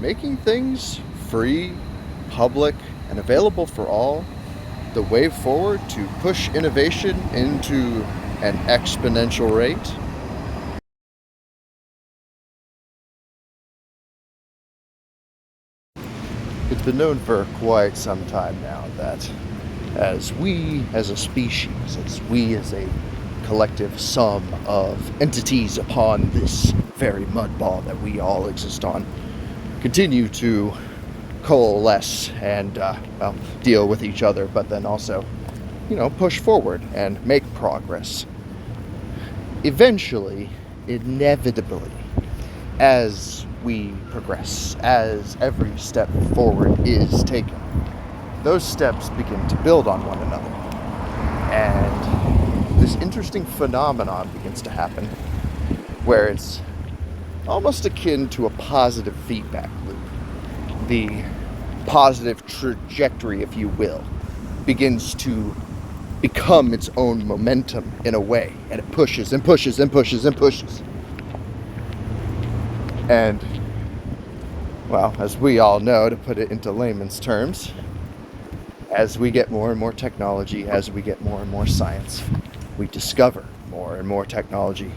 making things free, public, and available for all the way forward to push innovation into an exponential rate? It's been known for quite some time now that as we as a species, as we as a collective sum of entities upon this very mud ball that we all exist on, continue to coalesce and, deal with each other, but then also, push forward and make progress. Eventually, inevitably, as we progress, as every step forward is taken, those steps begin to build on one another. And this interesting phenomenon begins to happen where it's almost akin to a positive feedback loop. The positive trajectory, if you will, begins to become its own momentum in a way, and it pushes and pushes and pushes and pushes. And, well, as we all know, to put it into layman's terms, as we get more and more technology, as we get more and more science, we discover more and more technology,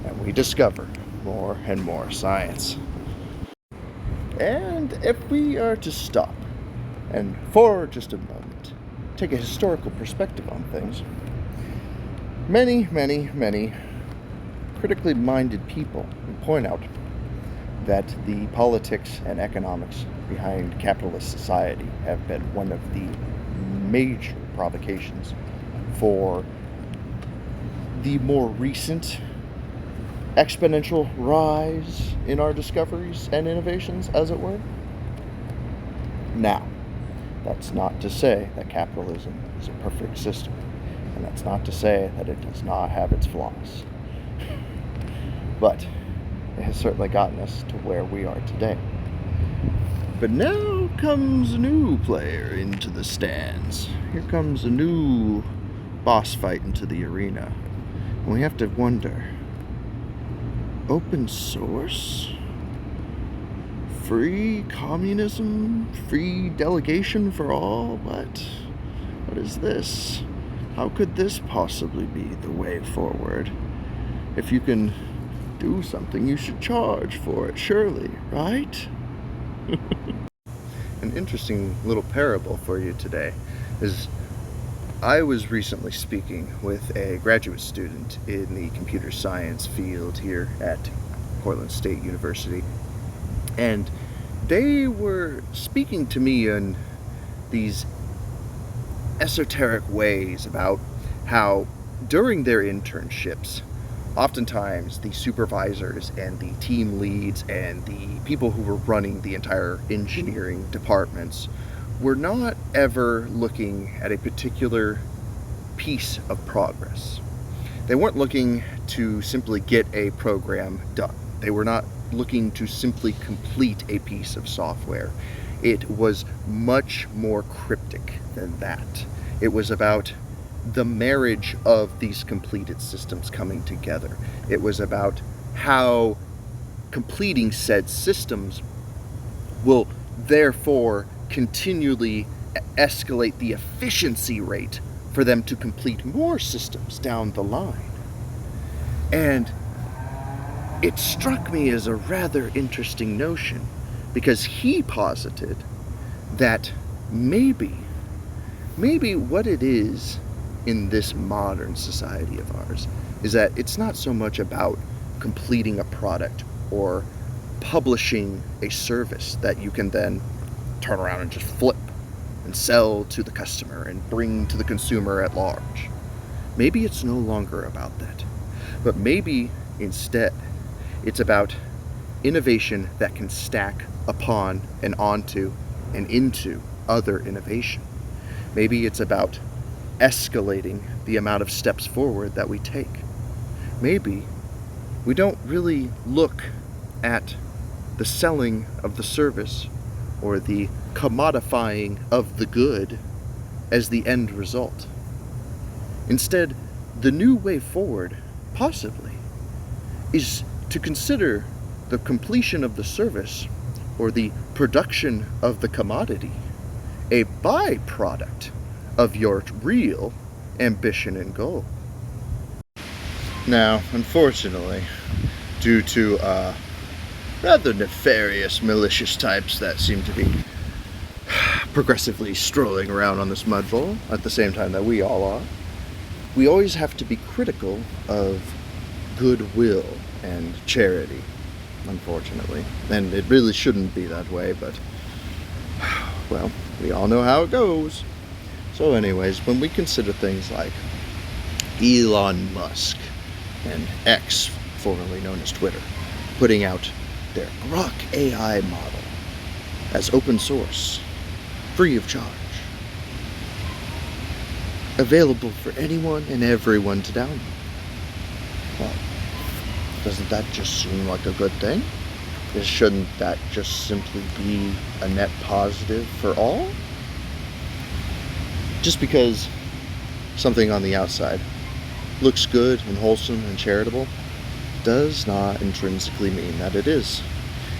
and we discover more and more science. And if we are to stop and for just a moment take a historical perspective on things, many critically minded people point out that the politics and economics behind capitalist society have been one of the major provocations for the more recent exponential rise in our discoveries and innovations, as it were. Now, that's not to say that capitalism is a perfect system, and that's not to say that it does not have its flaws. But it has certainly gotten us to where we are today. But now comes a new player into the stands. Here comes a new boss fight into the arena. And we have to wonder, open source? Free communism? Free delegation for all? What is this? How could this possibly be the way forward? If you can do something, you should charge for it, surely, right? An interesting little parable for you today is I was recently speaking with a graduate student in the computer science field here at Portland State University, and they were speaking to me in these esoteric ways about how during their internships, oftentimes the supervisors and the team leads and the people who were running the entire engineering departments were not ever looking at a particular piece of progress. They weren't looking to simply get a program done. They were not looking to simply complete a piece of software. It was much more cryptic than that. It was about the marriage of these completed systems coming together. It was about how completing said systems will therefore continually escalate the efficiency rate for them to complete more systems down the line. And it struck me as a rather interesting notion, because he posited that maybe what it is in this modern society of ours is that it's not so much about completing a product or publishing a service that you can then turn around and just flip and sell to the customer and bring to the consumer at large. Maybe it's no longer about that, but maybe instead it's about innovation that can stack upon and onto and into other innovation. Maybe it's about escalating the amount of steps forward that we take. Maybe we don't really look at the selling of the service or the commodifying of the good as the end result. Instead, the new way forward, possibly, is to consider the completion of the service or the production of the commodity a byproduct of your real ambition and goal? Now, unfortunately, due to rather nefarious, malicious types that seem to be progressively strolling around on this mud bowl at the same time that we all are, we always have to be critical of goodwill and charity, unfortunately. And it really shouldn't be that way, but, well, we all know how it goes. So anyways, when we consider things like Elon Musk and X, formerly known as Twitter, putting out their Grok AI model as open source, free of charge, available for anyone and everyone to download. Well, doesn't that just seem like a good thing? Shouldn't that just simply be a net positive for all? Just because something on the outside looks good and wholesome and charitable does not intrinsically mean that it is.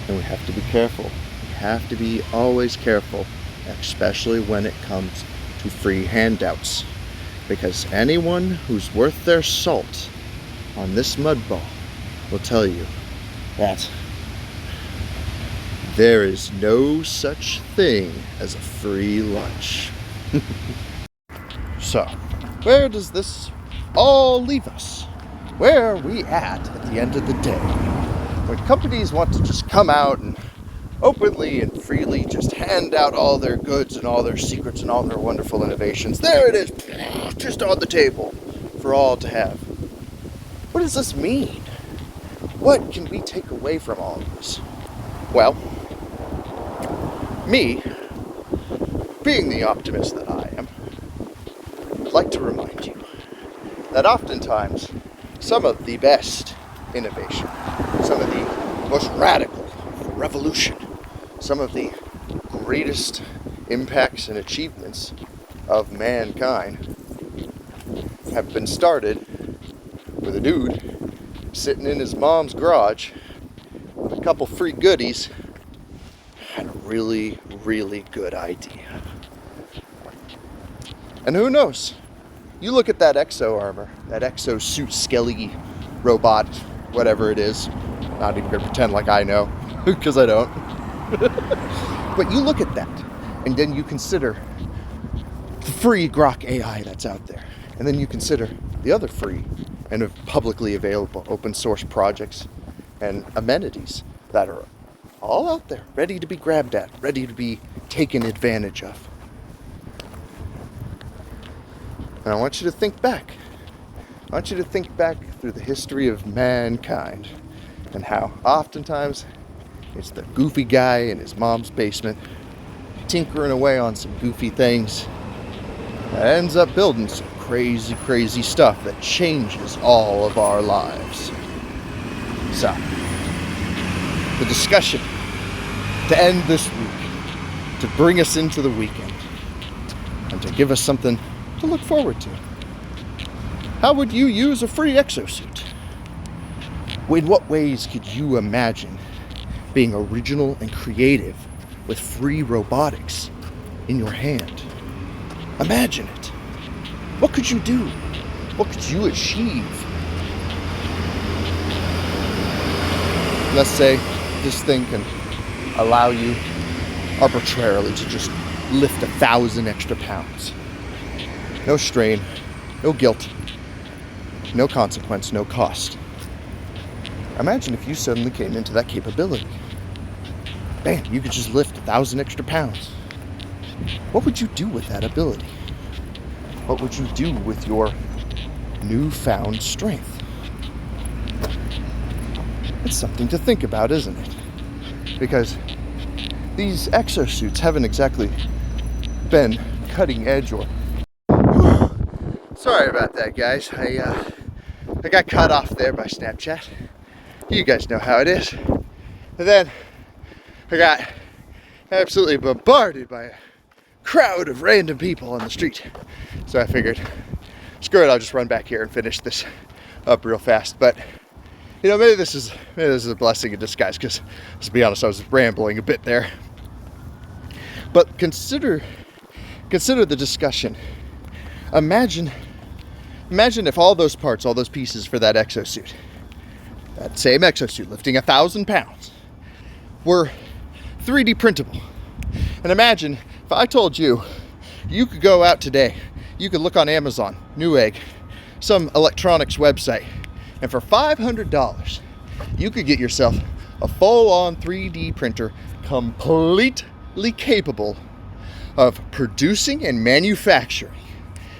And we have to be careful. We have to be always careful, especially when it comes to free handouts. Because anyone who's worth their salt on this mud ball will tell you that there is no such thing as a free lunch. So, where does this all leave us? Where are we at the end of the day? When companies want to just come out and openly and freely just hand out all their goods and all their secrets and all their wonderful innovations, there it is, just on the table for all to have. What does this mean? What can we take away from all of this? Well, me, being the optimist that I am, I'd like to remind you that oftentimes some of the best innovation, some of the most radical revolution, some of the greatest impacts and achievements of mankind have been started with a dude sitting in his mom's garage with a couple free goodies and a really, really good idea. And who knows? You look at that exo armor, that exosuit skelly robot, whatever it is. Not even gonna pretend like I know, because I don't. But you look at that, and then you consider the free Grok AI that's out there. And then you consider the other free and publicly available open source projects and amenities that are all out there, ready to be grabbed at, ready to be taken advantage of. And I want you to think back. I want you to think back through the history of mankind and how oftentimes it's the goofy guy in his mom's basement tinkering away on some goofy things that ends up building some crazy, crazy stuff that changes all of our lives. So, the discussion to end this week, to bring us into the weekend, and to give us something to look forward to. How would you use a free exosuit? In what ways could you imagine being original and creative with free robotics in your hand? Imagine it. What could you do? What could you achieve? Let's say this thing can allow you arbitrarily to just lift 1,000 extra pounds. No strain, no guilt, no consequence, no cost. Imagine if you suddenly came into that capability. Bam, you could just lift 1,000 extra pounds. What would you do with that ability? What would you do with your newfound strength? It's something to think about, isn't it? Because these exosuits haven't exactly been cutting edge or... Sorry about that, guys. I got cut off there by Snapchat. You guys know how it is. And then I got absolutely bombarded by a crowd of random people on the street. So I figured, screw it, I'll just run back here and finish this up real fast. But maybe this is a blessing in disguise, because, to be honest, I was rambling a bit there. But consider the discussion. Imagine if all those parts, all those pieces for that exosuit, that same exosuit lifting 1,000 pounds, were 3D printable. And imagine if I told you could go out today, you could look on Amazon, Newegg, some electronics website, and for $500, you could get yourself a full-on 3D printer completely capable of producing and manufacturing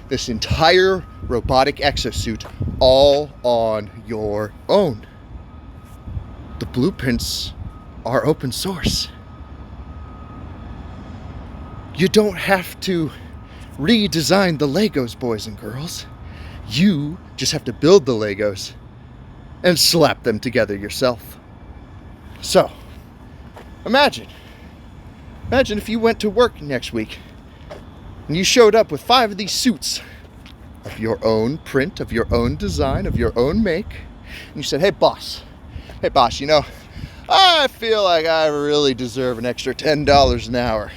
this entire robotic exosuit all on your own. The blueprints are open source. You don't have to redesign the Legos, boys and girls. You just have to build the Legos and slap them together yourself. So, imagine if you went to work next week and you showed up with 5 of these suits of your own print, of your own design, of your own make, and you said, hey boss, I feel like I really deserve an extra $10 an hour.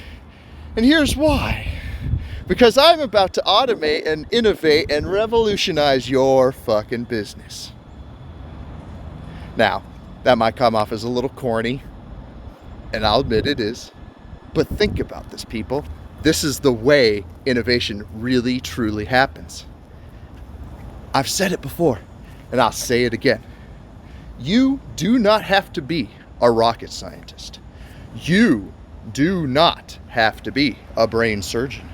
And here's why. Because I'm about to automate and innovate and revolutionize your fucking business. Now, that might come off as a little corny, and I'll admit it is. But think about this, people. This is the way innovation really, truly happens. I've said it before, and I'll say it again. You do not have to be a rocket scientist. You do not have to be a brain surgeon.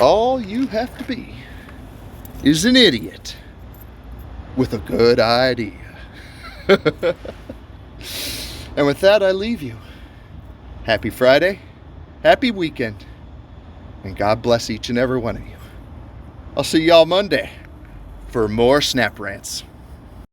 All you have to be is an idiot with a good idea. And with that, I leave you. Happy Friday, happy weekend, and God bless each and every one of you. I'll see y'all Monday for more Snap Rants.